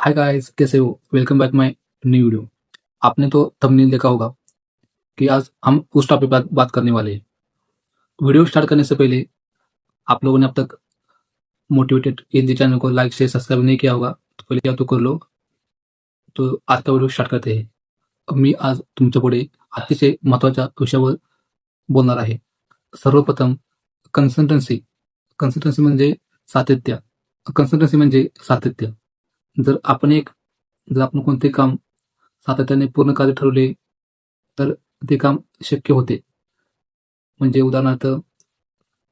Hi guys, कैसे हो? Welcome back माय new video. आपने तो थंबनेल देखा होगा कि आज हम उस टॉपिक पर बात करने वाले हैं। वीडियो स्टार्ट करने से पहले आप लोगों ने अब तक मोटिवेटेड एजी चैनल को लाइक शेयर सब्सक्राइब नहीं किया होगा तो पहिले या तो कर लो। तो आजचा व्हिडिओ स्टार्ट करते हैं. मी आज तुमच्यापुढे अतिशय महत्त्वाच्या विषयावर बोलणार आहे. सर्वप्रथम कन्सिस्टन्सी. कन्सिस्टन्सी म्हणजे सातत्य. कन्सिस्टन्सी म्हणजे सातत्य. जर आपण कोणते काम सातत्याने पूर्ण कार्य ठरवले तर ते काम शक्य होते. म्हणजे उदाहरणार्थ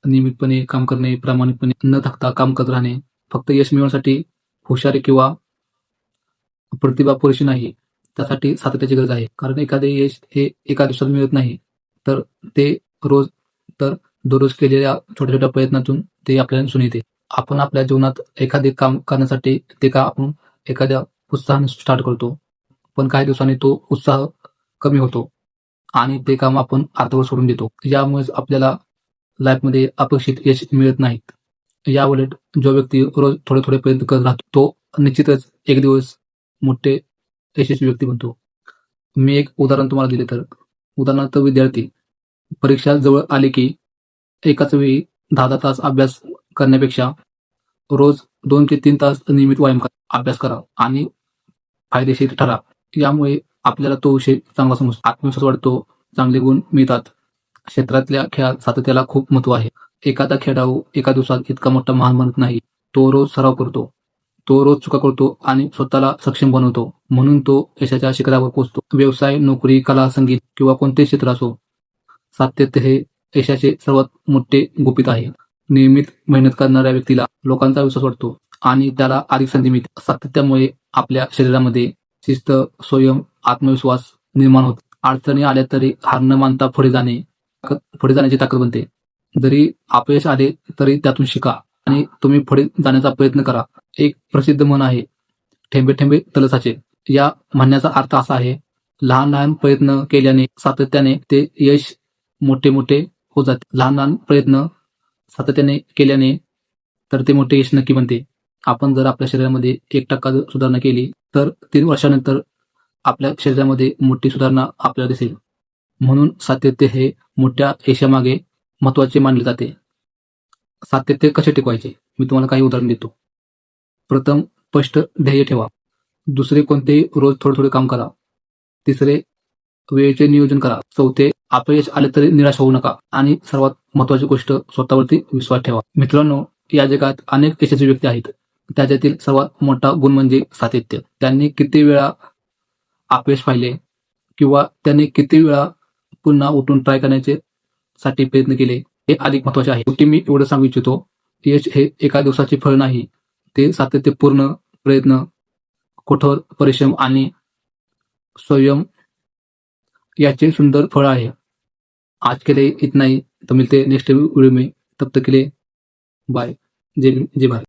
नियमितपणे काम करणे, प्रामाणिकपणे न थकता काम करत राहणे. फक्त यश मिळवण्यासाठी हुशारी किंवा प्रतिभा पुरेशी नाही. त्यासाठी सातत्याची गरज आहे. कारण एखादे यश हे एका दिवसात मिळत नाही. तर ते रोज तर दररोज केलेल्या छोट्या-छोट्या प्रयत्नातून ते आपल्याला दिसून येते. आपण आपल्या जीवनात एखादे काम करण्यासाठी ते काम आपण एखाद्या उत्साहाने स्टार्ट करतो. पण काही दिवसांनी तो उत्साह कमी होतो आणि ते काम आपण अर्धवट सोडून देतो. यामुळेच आपल्याला लाईफमध्ये अपेक्षित यश मिळत नाहीत. याउलट जो व्यक्ती रोज थोडे-थोडे प्रयत्न करत राहतो, तो निश्चितच एक दिवस मोठे यशस्वी व्यक्ती बनतो. मी एक उदाहरण तुम्हाला दिले तर, उदाहरणार्थ विद्यार्थी परीक्षा जवळ आली की एकाच वेळी 10-10 तास अभ्यास करण्यापेक्षा रोज 2 ते 3 तास नियमित व्यायाम करा, अभ्यास करा आणि फायदेशीर ठरा. यामुळे आपल्याला तो विषय चांगला समजतो, आत्मविश्वास वाढतो, चांगले गुण मिळतात. क्षेत्रातल्या खेळात सातत्याला खूप महत्त्व आहे. एखादा खेळाडू एका दिवसात इतका मोठा महान बनत नाही. तो रोज सराव करतो. तो रोज चुका करतो आणि स्वतःला सक्षम बनवतो. म्हणून तो यशाच्या शिखरावर पोहोचतो. व्यवसाय, नोकरी, कला, संगीत किंवा कोणतेही क्षेत्र असो, सातत्य हे यशाचे सर्वात मोठे गुपित आहे. नियमित मेहनत करणाऱ्या व्यक्तीला लोकांचा विश्वास वाटतो आणि त्याला अधिक संधी मिळते. सातत्यामुळे आपल्या शरीरामध्ये शिस्त, संयम, आत्मविश्वास निर्माण होतो. अडचणी आल्या तरी हार न मानता पुढे जाण्याची ताकद बनते. जरी अपयश आले तरी त्यातून शिका आणि तुम्ही पुढे जाण्याचा प्रयत्न करा. एक प्रसिद्ध म्हण आहे, "थेंबे थेंबे तळे साचे." या म्हणण्याचा अर्थ असा आहे, लहान लहान प्रयत्न केल्याने, सातत्याने ते यश मोठे मोठे होत जाते. लहान लहान प्रयत्न सातत्याने केल्याने तर ते मोठे यश नक्की बनते. आपण जर आपल्या शरीरामध्ये 1% जर सुधारणा केली तर 3 वर्षानंतर आपल्या शरीरामध्ये मोठी सुधारणा आपल्याला दिसेल. म्हणून सातत्य हे मोठ्या यशामागे महत्त्वाचे मानले जाते. सातत्य कसे टिकवायचे? मी तुम्हाला काही उदाहरण देतो. प्रथम, स्पष्ट ध्येय ठेवा. दुसरे, कोणतेही रोज थोडे-थोडे काम करा. तिसरे, वेळेचे नियोजन करा. चौथे, अपयश आले तरी निराश होऊ नका. आणि सर्वात महत्त्वाची गोष्ट, स्वतःवरती विश्वास ठेवा. मित्रांनो, या जगात अनेक यशस्वी व्यक्ती आहेत. त्याच्यातील सर्वात मोठा गुण म्हणजे सातत्य. त्यांनी किती वेळा अपयश पाहिले किंवा त्यांनी किती वेळा पुन्हा उठून ट्राय करण्याचे साठी प्रयत्न केले, हे अधिक महत्त्वाचे आहे. शेवटी मी एवढं सांगू इच्छितो, यश हे एका दिवसाचे फळ नाही. ते सातत्यपूर्ण प्रयत्न, कठोर परिश्रम आणि संयम याचे सुंदर फळ आहे. आज के लिए इतना ही. तो मिलते हैं नेक्स्ट वीडियो में. तब तक के लिए बाय. जय भारत.